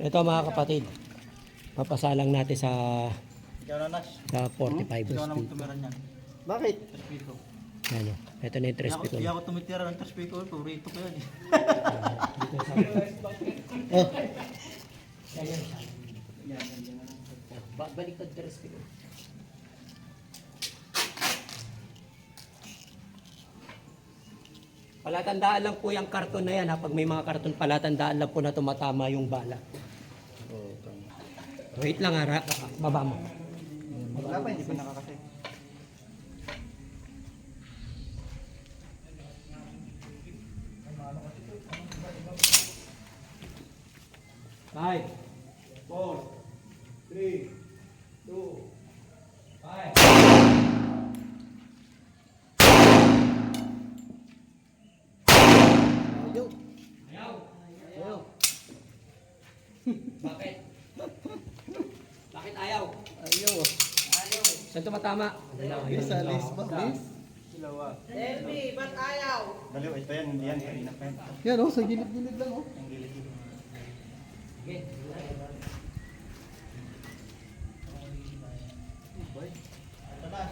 Ito mga kapatid, papasalang natin sa Ikaw na, Nash. 45 Ikaw na speed. magtumira niyan. Bakit? Trespico. Ano, ito na yung 3 speed. Hindi ako tumitira ng Trespico. Paborito ko yan eh. Oh. Baliktad 3 speed. Palatandaan lang po yung karton na yan ha. Pag may mga karton, palatandaan lang po na tumatama yung bala. Wait lang ha, baba mo. Wala pa, hindi pa nakakasay. Five, 4, 3, 2, 5. Ayaw. Ayaw. Ayaw. Bakit? Bakit ayaw? Ayaw. Ayaw. Saan tumatama? Bis, alis ba? Bis? Delby, ba't ayaw? Daliw, ito yan, hindi yan. Kanina pa yan. Yan oh, sa gilid-gilid lang oh. Ang gilid-gilid. Sige. Ito na.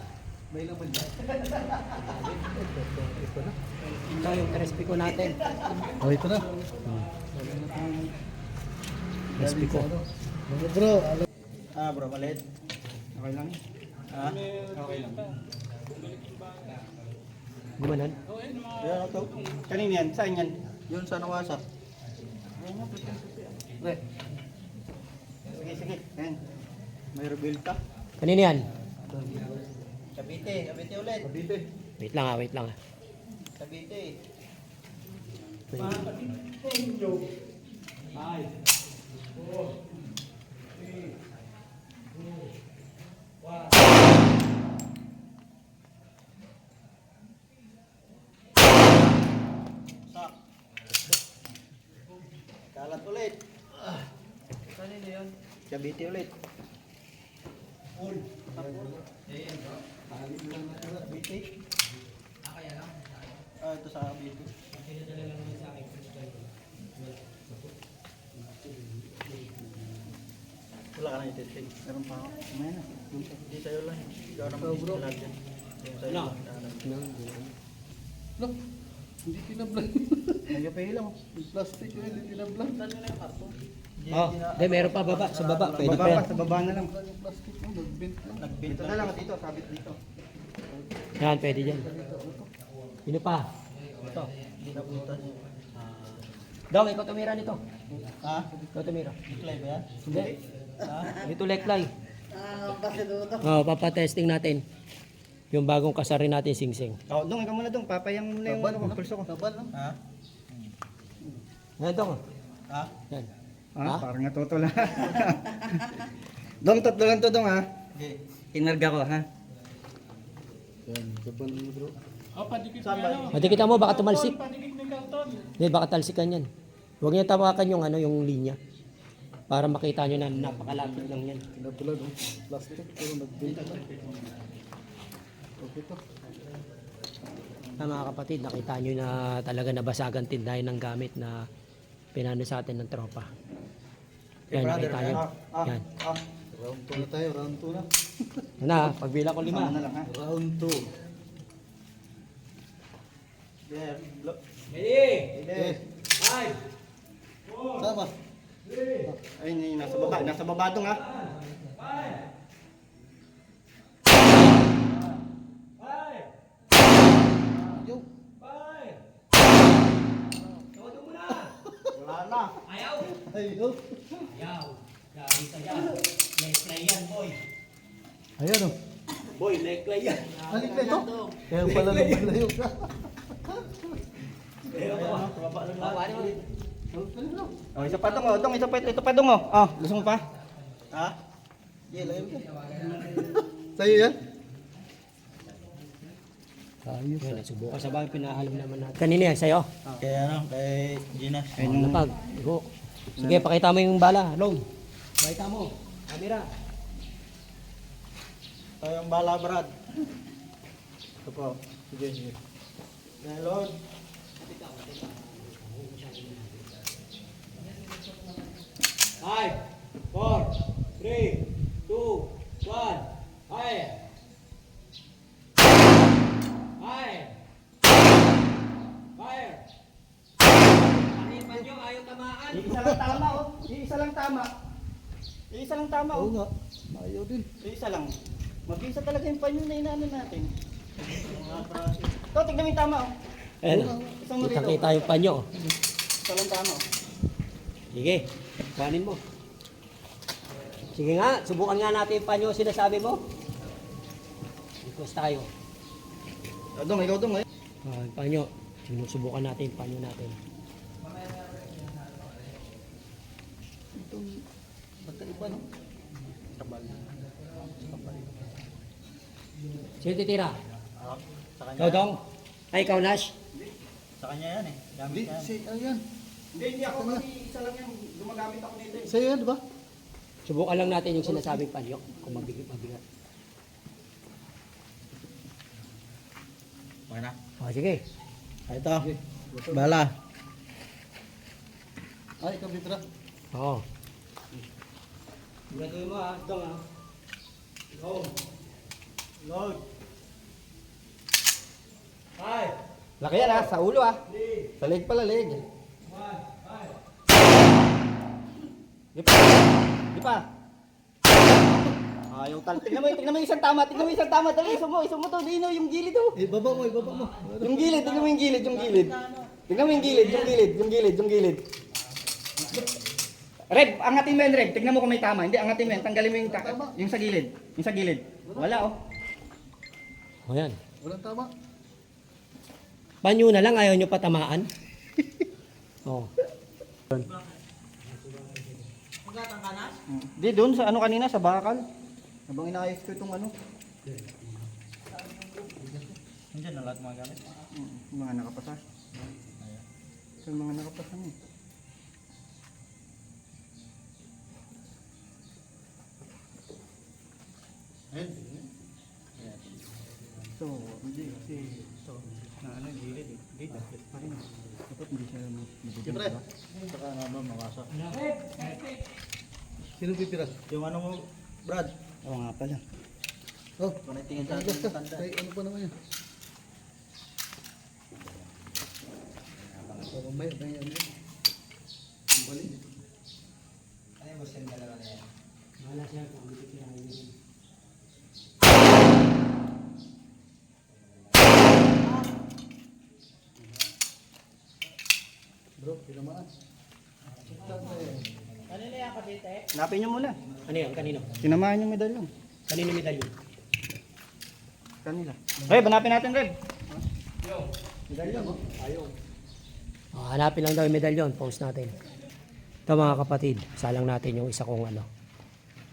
May laman yan. Ito yung crispy ko natin. Oh, ito na. Crispy ko. Mga bro, alam. Ah, bro, maliit. Okay lang. Ah, okay lang. Gumanan? Yan, ito. Kanina yan, saan yan? Yun sa nawasa. Okay. Sige, sige. Ayan. May rebuild ka. Kanina yan? Cavite, Cavite ulit. Kabite. Wait lang ha, wait lang ha. Cavite. Sak. Kalat ulit. Kanina yun? Cavite ulit. Full. Cavite. Ah, ito sa Cavite. Wala ka na ititig. Meron pa ako. May na. Hindi sa'yo lang. Ikaw na mag-vlog yan. Yung sa'yo No. lang. Look, hindi tinablan. Medyo pa lang. Yung plastic yun, hindi tinablan. Oh, hindi, meron pa baba. Sa baba, pwede Baba pa yan. pa, sa baba na lang. Yung plastic mo, nagbent lang. Dito na lang, dito, sabit dito. Yan, pwede dyan. Sino pa? Ito, hindi na butas. Dong, ikaw tumira nito. Ha? Ikaw tumira. Iklay ba yan? Hindi. Ha? Ito leklay. Basta doon. Oh, papatesting natin. Yung bagong kasari natin, singsing. Oh, dong, ikaw muna dong. Papayang muna yung Taban, pulso ko. taban lang. Ha? Yan, Dong. Ha? Yan. Ah, Ha? parang natutol ha. Dong, tatlo lang to dong ha. Okay. Inarga ko ha. Yan, taban mo bro. Saan ba? Pati kita mo, baka tumalsik. Hindi, baka talsikan yan. Huwag niya tawakan yung, yung linya. Para makita nyo na napakalapit lang yan. Tinablan oh. Plastic, pero nagbent lang. Okay to. Mga kapatid, nakita nyo na talaga nabasagan tindahan ng gamit na pinano sa atin ng tropa. Yan, nakita nyo. Yan. Round 2 na tayo, round 2 na. Yan na, pagbila ko 5. Sama na lang ha. Round 2. Yeah. Ready? Okay. 5. Sama. Ayun, nasa baba. Nasa baba dong ha. Yo. Wala na. Ayaw. Ayaw. Ayaw. Gabi ka yan. Leklay yan, boy. Ayan oh. Boy, leklay yan. Halik na ito. Kaya pala lumalayo ka. Baba lang Baba lahat. niyo. Oh, isa pa dong, oh. Dong, isa pa, ito pa dong, oh. Oh, gusto mo pa? Ha? Yeah, lagay mo. Sa'yo yan? Ayos Yan, subukan sa bagay, pinaalam naman natin. Kanina yan, sa'yo. Kay ano, kay Gina. Napag. Go. Sige, pakita mo yung bala. Long. Pakita mo. Camera. Ito yung bala, Brad. Ito po. Sige, sige. Lord. 5, 4, 3, 2, 1. Fire! Fire! Fire! Ano panyo? Ayaw tamaan. Iisa lang tama oh. Iisa lang tama. Iisa lang tama Oo oh. nga. Ayaw din. Iisa lang. Mabisa talaga yung panyo na inaano natin. Ito, tignan mo yung tama oh. Ayan. Isang mali daw. Kita yung panyo. Isa lang tama oh. Sige, kuhanin mo. Sige nga, subukan nga natin yung panyo sinasabi mo. Request tayo. Dong, ikaw dong eh. Yung panyo. Sinusubukan natin yung panyo natin. Itong magkaiba, no? Sino titira? Sa Ikaw, Dong? Ay, ikaw, Nash? Sa kanya yan eh. Hindi, Gamit yan. ayan. Hindi ako kasi isa lang yan. Gumagamit ako nito eh. Sa'yo yan, di ba? Subukan lang natin yung sinasabing panyo. Kung mabigat. Okay na. O, sige. Ito. Bala. Ay, ikaw, Bitra. Oo. Gagawin mo ha, Dong ha. Go. Load. Five. Laki yan ha, sa ulo ha. Sa leg pala, leg. Di pa. Di pa. Ayaw tal. Tingnan mo yung isang tama. Tingnan mo yung isang tama. Dali, isa mo to. Dino, yung gilid oh. Ibaba mo. Yung gilid, tingnan mo yung gilid. Tingnan mo yung gilid. Red, angatin mo yan, Red. Tingnan mo kung may tama. Hindi, angatin mo yan. Tanggalin mo yung sa gilid. Yung sa gilid. Wala oh. O yan. Walang tama. Panyo na lang, ayaw nyo patamaan. Oo. Di doon sa ano kanina, sa bakal. Habang inaayos ko itong ano. Nandiyan na lahat mga gamit. Yung mga nakapatas. Ito yung mga nakapatas eh. So, hindi kasi ito na ano gilid eh. Hindi dapat pa rin. Dapat hindi siya mabibigyan. Siyempre. Saka nga ba, makasa. Sino pipira? Yung ano mo, Brad? Oo nga pala. Oh, Tingin ang gasta. Ay, ano pa naman yan? So, may yan. Ang balik. Wala siya kung hindi titirahin yun. Bro, pinamaan. Napin niyo muna. Ano yan? Kanino? Tinamaan yung medalyon. Kanino medalyon? Kanila. Hey, banapin natin, Red. Medalyon, oh. Hanapin lang daw yung medalyon. Post natin. Ito mga kapatid. Salang natin yung isa kong ano.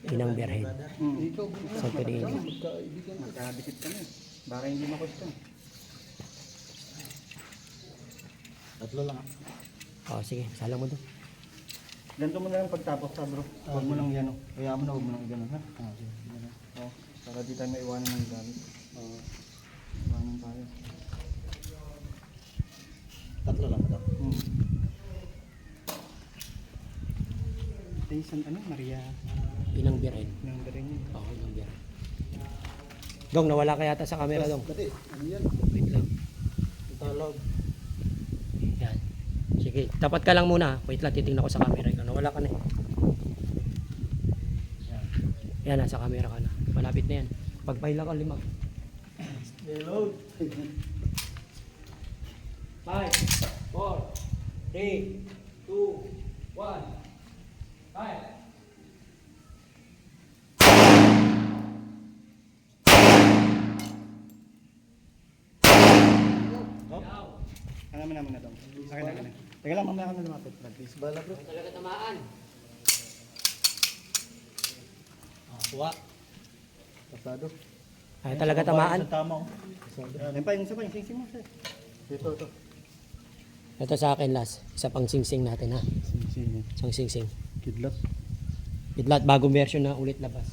Inang Birhen. Ikaw, Sa Piliin. magkaibigan. Magkadikit kami. Baka hindi makusto. Tatlo lang ah. O sige, salang mo doon. Ganito mo na lang pagtapos ha, bro. Huwag mo lang yan, oh. Kaya mo na, huwag mo lang gano'n, ha? Sige. Oh, para di tayo maiwanan ng gamit. Iwanan tayo. Tatlo lang ito? Ito yung ano, Maria. Inang Birhen. Number rin yun. Oo, Inang Birhen. Dong, nawala ka yata sa camera, Dong. Dati, ano yan? Wait lang. Talog. Yan. Sige, tapat ka lang muna. Wait lang, titingnan ko sa camera. Ikaw, nawala ka na eh. Yan, nasa camera ka na. Malapit na yan. Pagpahila ka, limag. Reload. 5, 4, 3, 2, 1, 5. Ano naman na daw. Akin na. Teka lang, mamaya ka na lumapit. Nag-face bala, bro. Talaga tamaan. Kuha. Pasado. Ay, talaga tamaan. Tama oh. Yan pa, yung isa pa, yung sing-sing mo, sir. Ito. Ito sa akin, last. Isa pang sing-sing natin, ha? Sing-sing. Isang sing-sing. Kidlat. Bidlat, bagong version na ulit labas.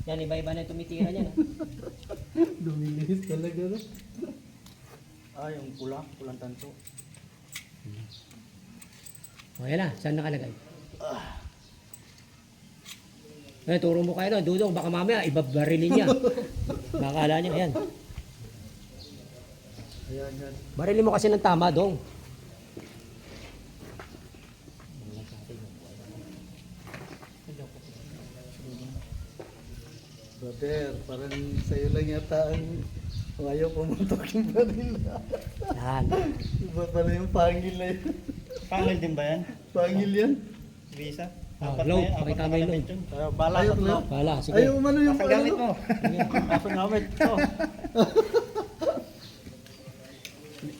Yan, iba-iba na yung tumitira niyan, ha? Luminis talaga, no? Ah, yung pulang tanso. O, yan na. Saan nakalagay? Turo mo kayo doon, Dudong, baka mamaya ibabarilin niya. Bakala niya, ayan. Ayan, yan. Barilin mo kasi ng tama, Dong. Brother, parang sa'yo lang yata ang ayaw pumuntok yung baril. Yan. Iba pala yung pangil na yun. Pangil din ba yan? Pangil yan. Visa? Load, pakita mo yung load. Bala Ayaw sa na. Bala, sige. Ayaw umano yung Ang gamit mo. Sige. Ang gamit mo.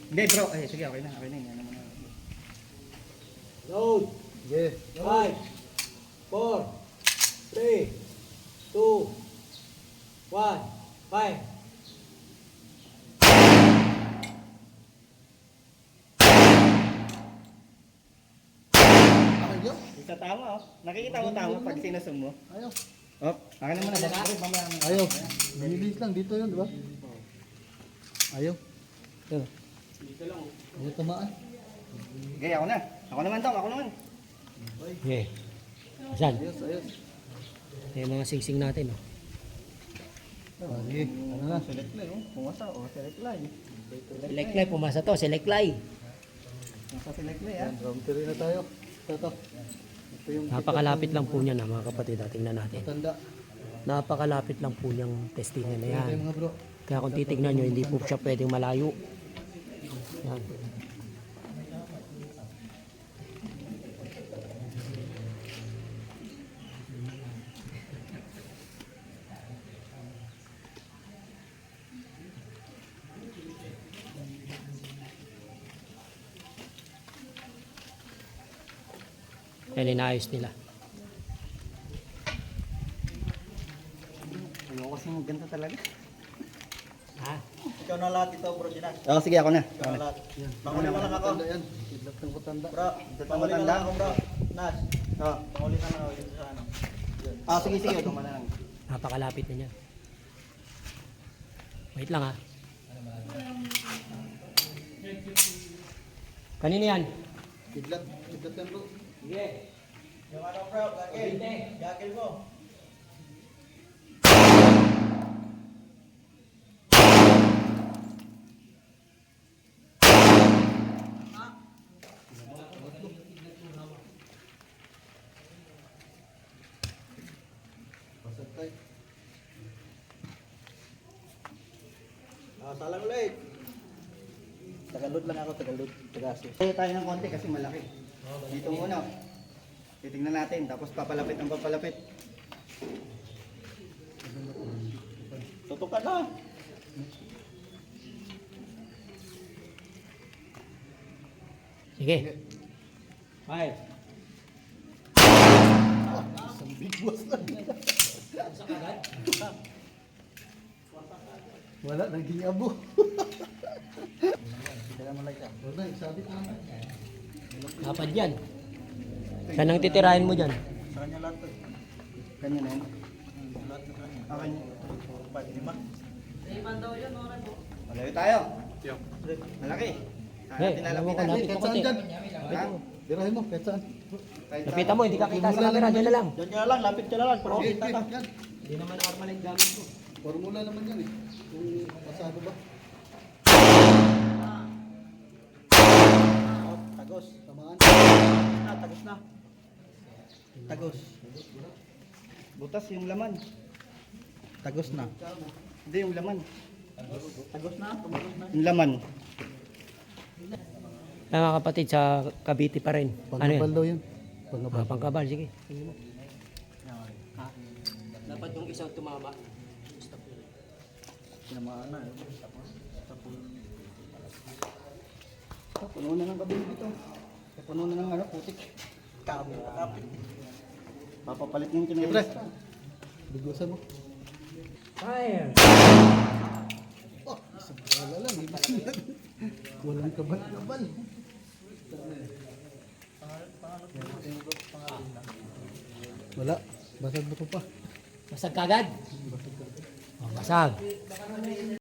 Hindi bro, sige okay na. Yan naman. Load. Sige. 5, 4, 3, 2, 1, 5. Ayaw. Isa tama oh. Nakikita mo tama pag sinasum mo. Ayaw. Oh, akin naman na baka. Ayaw. Bilis lang dito yun, di ba? Ayaw. Yan. Ayaw tamaan. Okay, ako na. Ako naman to, ako naman. Okay. Asan? Ayos, ayos. Yung mga singsing natin, oh. Sige. Ano na? Select line oh. Pumasa oh, select line. Select line, pumasa to, select line. Nasa select line ah. Yan, round 3 na tayo. Ito. Ito yung Napakalapit lang po niya na mga kapatid, tingnan natin. tanda. Napakalapit lang po niyang testingan na Ito yan. yung mga bro. Kaya kung titignan nyo, hindi po siya pwedeng malayo. Yan. Yan, inayos nila. Ayoko kasi yung ganito talaga. Ha? Ikaw na lahat ito bro, Gina. Oh, sige ako na. Ikaw na lahat. Panguli mo lang ako. Tanda yan. Kidlat ng patanda. Bro, panguli na lang ako bro. Nas. Oh, panguli na lang ako dito sa ano. Ah, sige, ikaw na lang. Napakalapit na niya. Wait lang ha. Kanina yan? Kidlat. Kidlat yan bro. Sige. Yung ano bro, gagil. Gagil mo. Pasag tayo. Salang ulit. Tagalod lang ako, tagalod. Tagaso. Tayo tayo ng konti kasi malaki. Dito muna. Titingnan natin, tapos papalapit ang papalapit. Tutukan na. Sige. 5. Isang big boss lang. Wala, naging abo. Wala, sabit lang. Dapat yan. Saan ang titirahin mo dyan? Sa kanya lahat to. Kanya na yun. Lahat na kanya. Kanya. 4, 5, 5. 5 daw yun, oras mo. Malayo tayo. Malaki. Hey, alam mo ko, lapit Kahit mo saan konti. dyan? Ha? Dirahin mo, kahit saan. Lapitan mo, hindi ka kita sa camera, dyan na lang. Diyan ka lang, lapit ka na lang. Pero Okay, kita ka. yan. Hindi naman normal yung gamit ko. Formula naman yan eh. Kung pasado ba? Tagos. Tamaan. Tagos na. Tagos. Butas yung laman. Tagos na. Hindi yung laman. Tagos na. Yung laman. Mga kapatid, sa Cavite pa rin. Ano Pangkabal yan? daw yan. Pangkabal. Pangkabal, sige. Dapat yung isang tumama. Stop nila. Tinamaan na. Puno na ng kabin dito. Puno na ng ano, putik. Kapit. Papapalit yung Siyempre. kinayos. Bigusan mo. Fire! Oh, isang bala lang. Ibig lang. Walang kabal-kabal. Wala. Basag mo pa. Basag kagad? Oh, basag.